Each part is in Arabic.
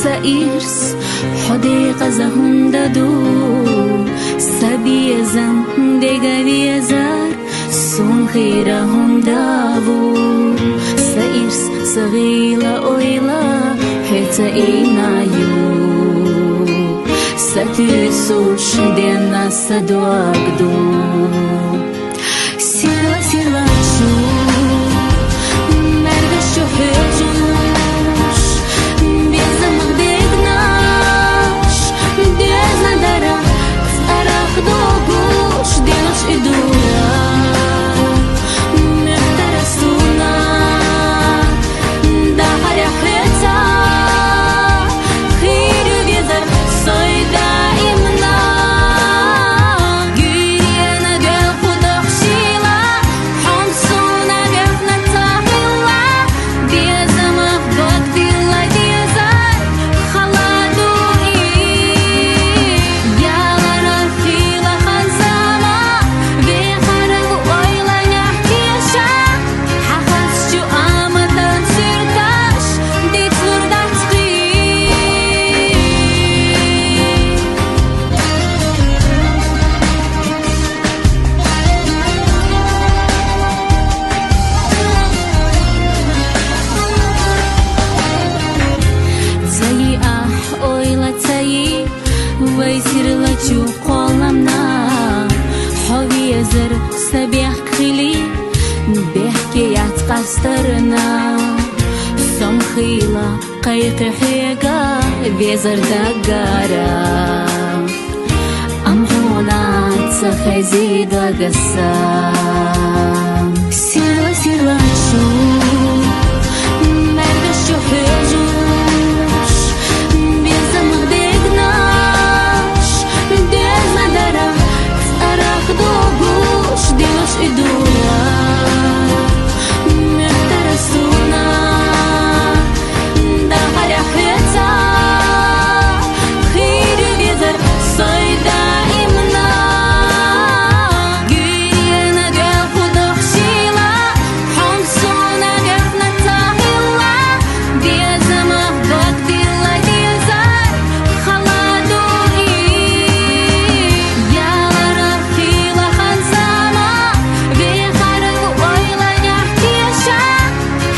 سئيرس حديقة زهم ددو سبي زم دقبي زار سون خيرهم دابو سئيرس صغيلة أويلا هتا إينايو ستيسوش دينا سدواقدو سيرا سيرا شو مرغشو حجوش بيزا مغدقناش بيزا درا أراخ دوغوش دينوش إدورا مخترسونا دا حريا حيتا خير بيزا صيدا إمنا جيرينا ديال خدخ شيلا حمصونا بيخنا تاهلا بيزا مخبط ديلا ديزا خلادو يالا رفيلا خنزالا بيخارب ويلا نحكيشا حخصشو آمدان سيرتاش دي تفردات زي أويلا تاي ويسير لجو قولمنا حوي زر سبيح خيلي بحكيات قسترنا سم خيلا قيق حيقا بيزر دقارا أم حونات سخيزي دقسام سيرا سيرا شو مرغشو حجوش بيزا مغدقناش ديزا درا أراخ دوغوش ديوش إدورا مخترسونا دا حريا حيتا خير بيزر صيدا إمنا جيرينا ديال خدخ شيلا حمصونا بيخنا تاهلا بيزا مخبط ديلا ديزار خلادو يالا رفيلا خنزالا بيخارب ويلا نحكيشا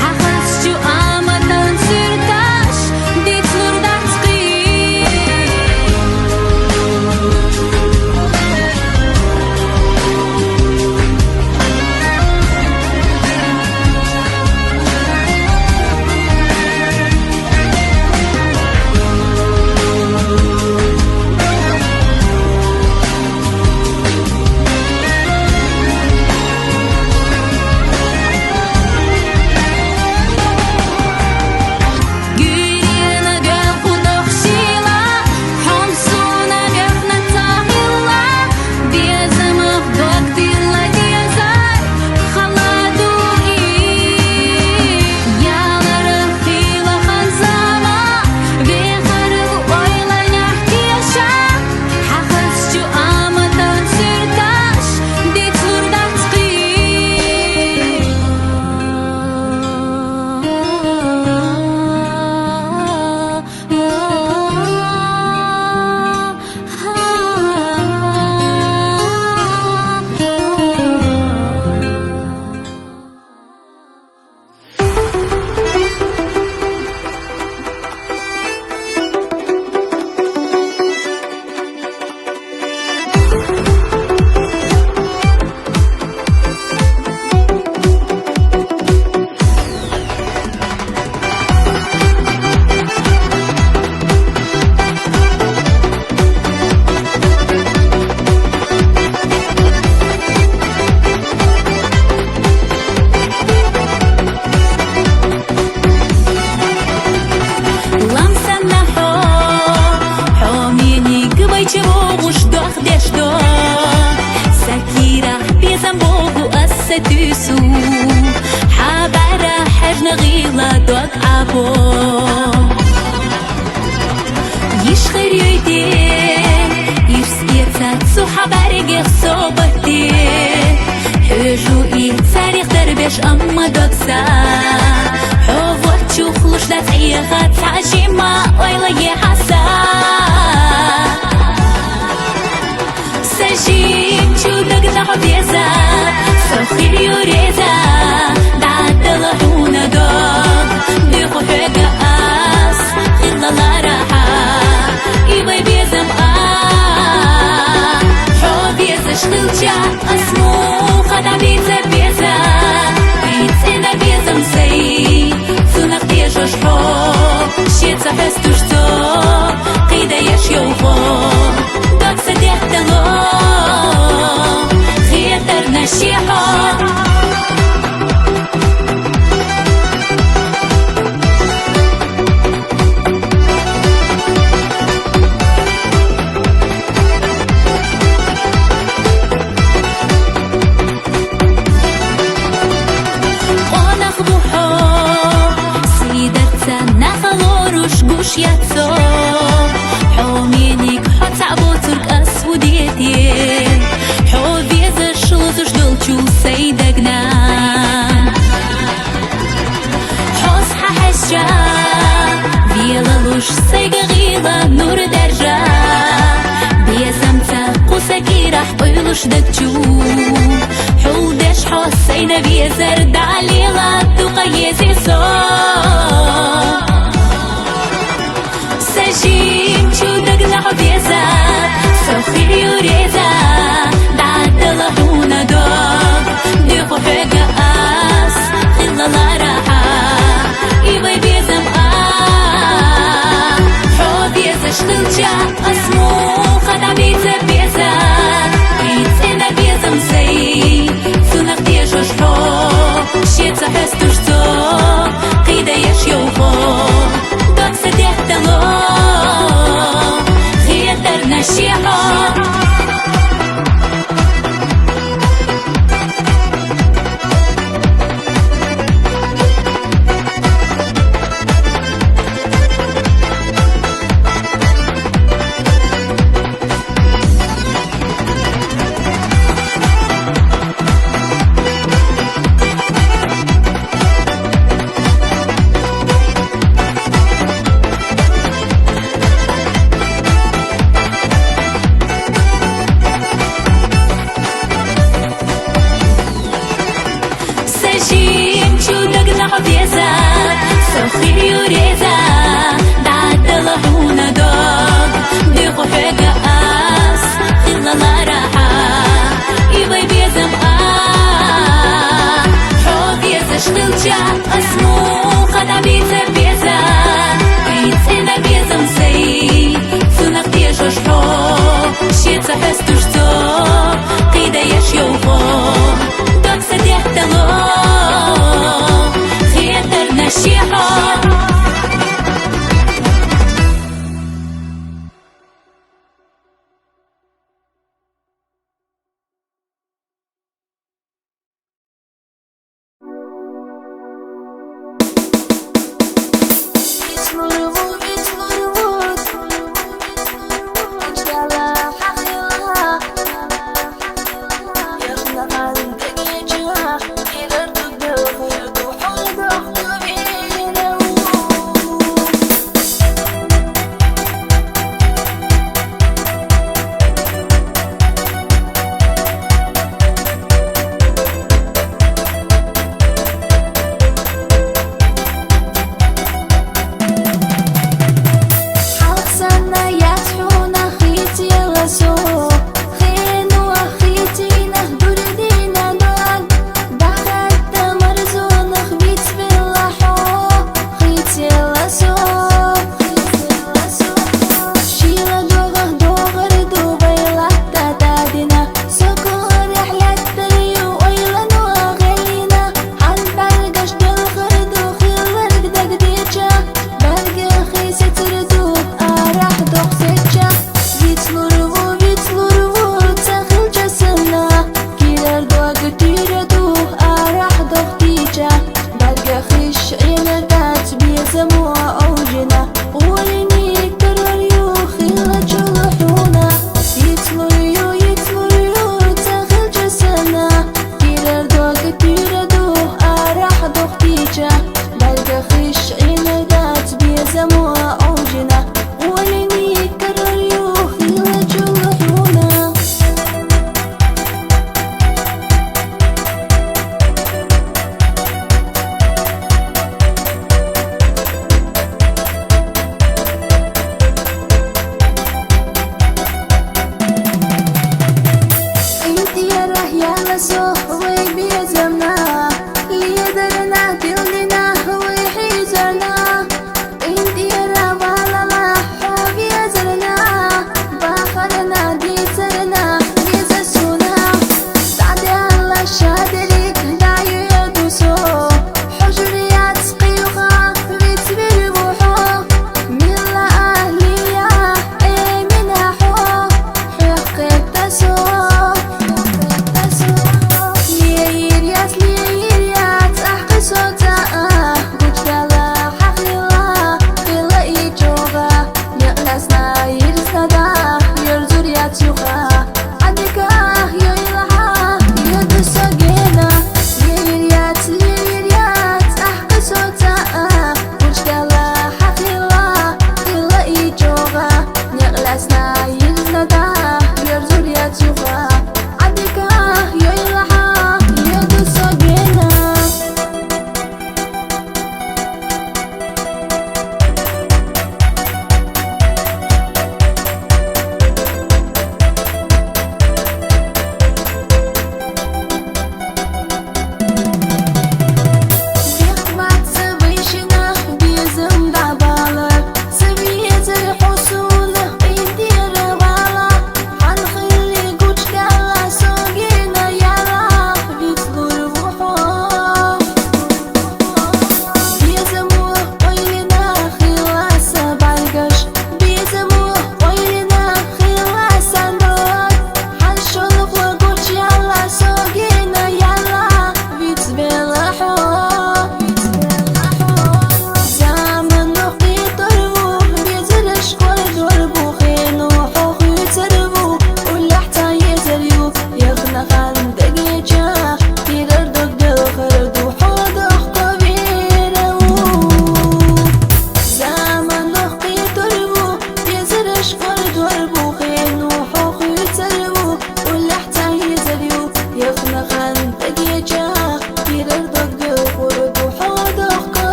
حخصشو آمدان سيرتاش دي تفردات جيرينا ديال خدخ شيلا حمصونا بيخنا تاهلا بيزا مخبط ديلا ديزار خلادو يالا رفيلا خنزالا بيخارب ويلا نحكيشا حخصشو آمدان سيرتاش دي تفردات لمسنا حوميني قبيتي بوغوش دوخ ديش دوخ سكيرة بيزن بوغو أستيسو حبارة حجن غيلة دوك عبو يشخير يدي يرسيتا تسو حباري غير صوبتي حجو إيه تاريخ دربش أما دوكسا حوفوت شوخلو مشدت أي غد تعجيما ويلا يحسا سجين جودك نحبيزا سوخير يوريزا دعد لحونا دوب ديخو حقا أس خير لا راحة إيوي بيزم حبيزا شغلجا أسمو خدا بيزا بيزا بيزا بيزم سي سونق ديجوش حب شيتسا حستوش تو قيدا يشيوخو دوك سديح دلو خيتر نشيحو ياتسو حومينيك حتى عبوترك أسوديتي حوبيز الشلوز جدلتو سيدقنا حوص ححشا فيلا لوش سيقا غيلا نور درجة بيزمتا قوسكي راح بيلوش دكتو حودش حوسينا بيزر دعليلا تقيزي سجين جودك نحبيزا سوخير يوريزا دعد لحونا دوب ديخو حقا أس خير لا راحة إيوي بيزم حبيزا شغلجا أسمو خدا بيزا بيزا بيزا بيزم سي سونق ديجوش حب شيتسا حستوش تو قيدا يشيوخو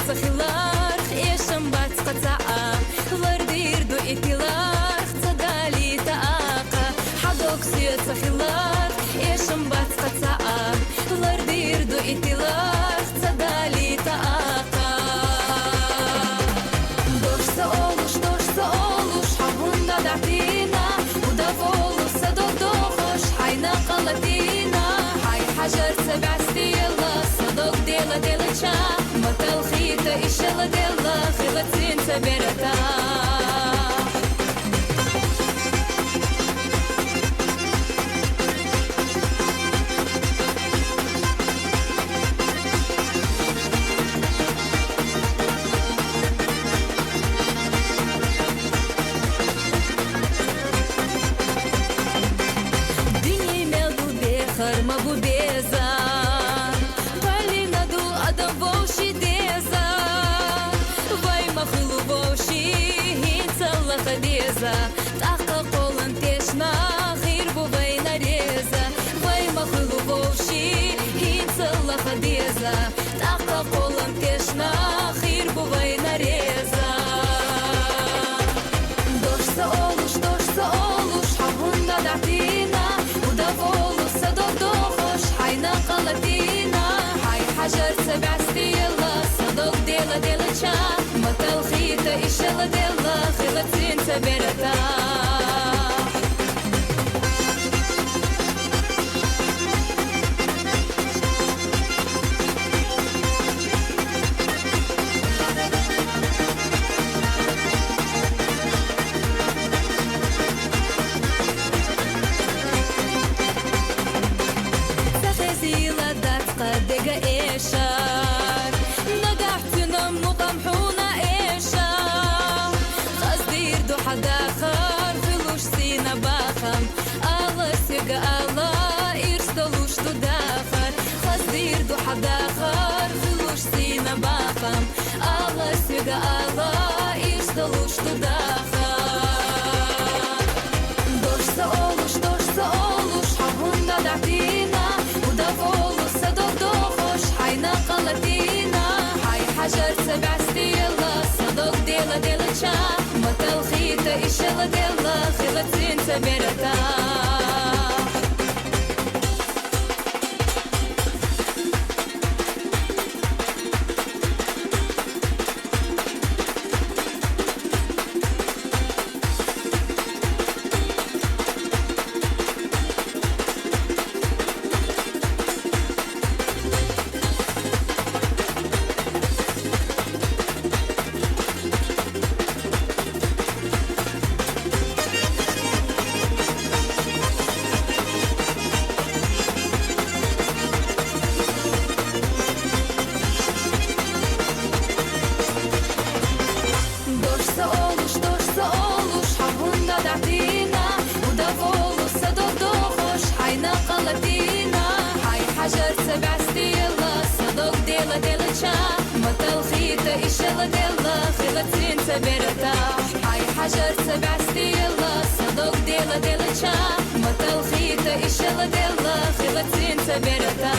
sahilar Eşim batqa ta'a Lardirdu itilar Tadali ta'aqa Hadok siyat sahilar Eşim batqa ta'a Lardirdu itilar Tadali ta'aqa Doşsa oluş Habunda da'tina Udavolusa dodohosh Hayna qalatina Hay hajar sab'asti yalla Sadok dela cha Matal khita ishalla dela Khilatin sabirata Harma bu beza Palina du adam voshi deza Vai makhlu voshi Hinsalla khadeza Taqa qolan teshna Khir bu vayna reza Vai makhlu voshi Hinsalla khadeza Taqa qolan teshna Khir bu vayna reza Doshsa olush Habunda da'tina Udavolu Hayna qalatina Hay hajar sab'asti yalla Sadok dela cha Matal khita ishalla dela Khilatin sabirata Dega eshar Nagahtuna muqamhuna eshar Qazdir du hadakhar Filush sina bakham Allah siga Allah Irstalush tu dakhar Qazdir du hadakhar Filush sina bakham Allah siga Allah Irstalush tu dakhar Doshsa olush Habunda da'tina Udavolu Hayna qalatina Hay hajar sab'asti yalla Sadok dela cha Matal khita ishalla dela Khilatin sabirata Doshsa olush Habunda da'tina Udavolusa dodohosh Hayna qalatina Hay hajar sab'asti yalla Sadok dela cha Matal khita ishalla dela Khilatin sabirata Hay hajar sab'asti yalla Sadok dela cha Matal khita ishalla dela Khilatin sabirata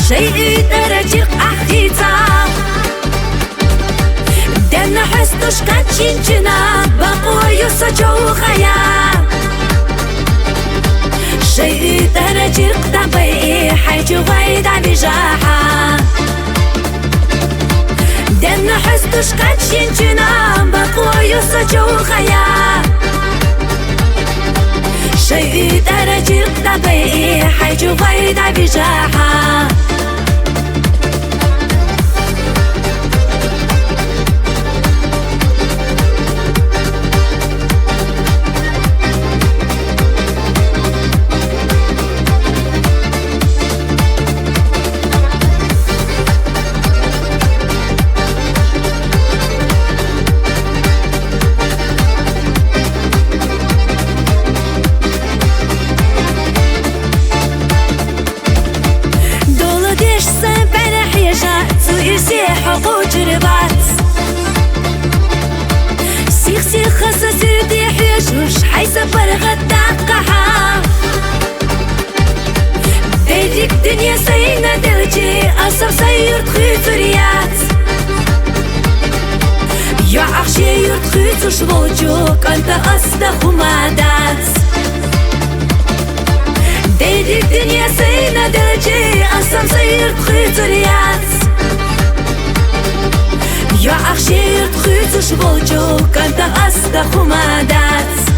شيء درجة أحيطا دنا حستوش كاتشينجنا بقوا يسجو خيا شيء درجة قدبي حيث غيد عبجاحا دنا حستوش كاتشينجنا بقوا يسجو خيا شيء درجة قدبي حيث غيد عبجاحا سيخ خصص يديح يشوش حيسفر غداقها ديك دنيا سينا دلجي أصب سير تخيط ريات يا أخشي يرتخيط وشبوجوك أنت أصدق ومادات ديك دنيا سينا دلجي أصب سير تخيط ريات يا أخشي تخيط وشبوجوك أنت أصدق ومادات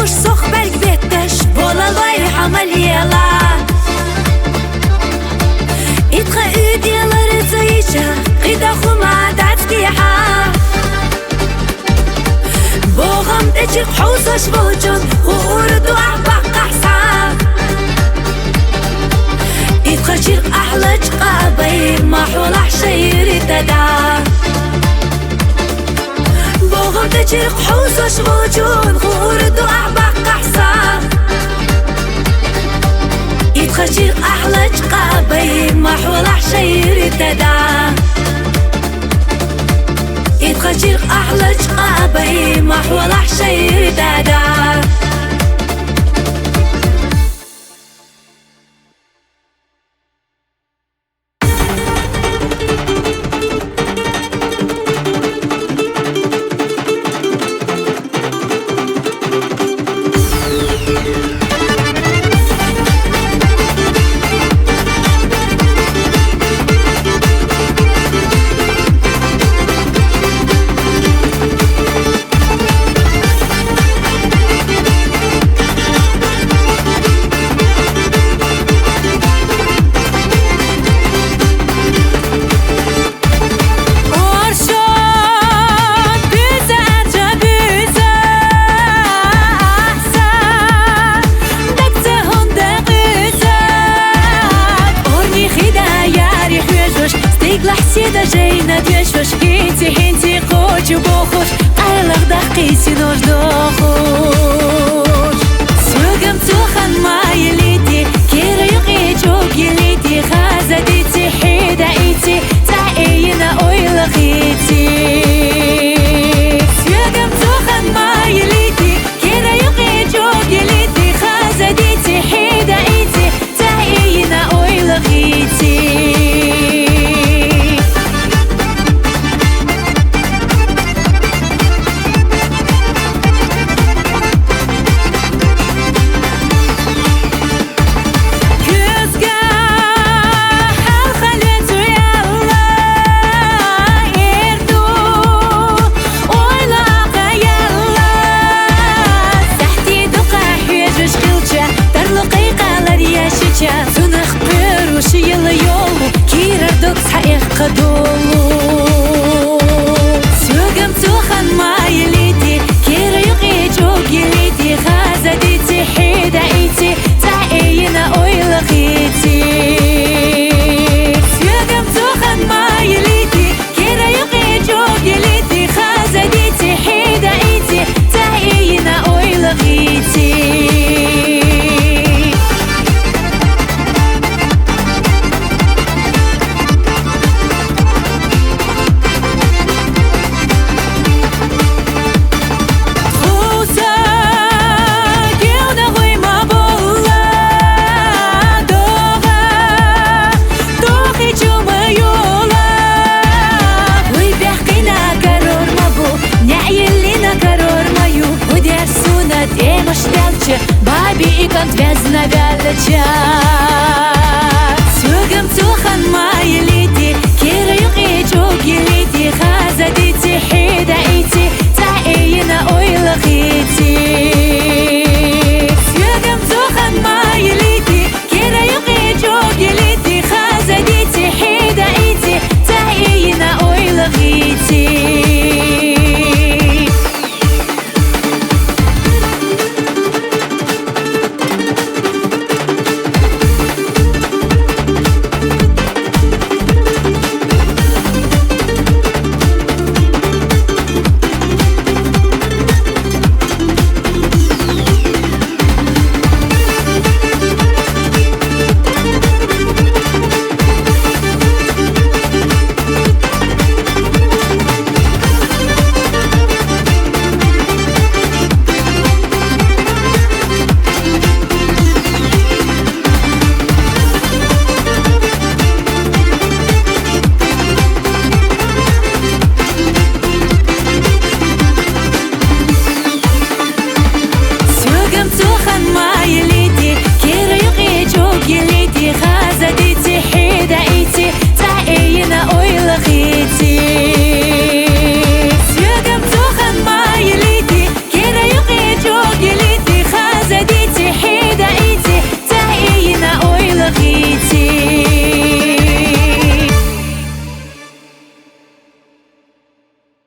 وش صخ بالك بيتش بولا الله عمل يلا يتخا ايد يلا رزيشة قيدا خما دعتكيحا بوغم تجيق حوصش بوجون ووردو أعبق أحسا يتخا جيق أحلج قابي ما حولح شيري تدا بوغم تجيق حوصش بوجون ووردو أعبق أحسا يتخجيق أحلج قابي ما حولح شيري تدا يتخجيق أحلج قابي ما حولح شيري تدا لحسيدة جينا ديش وش هنتي قوتي وبوخ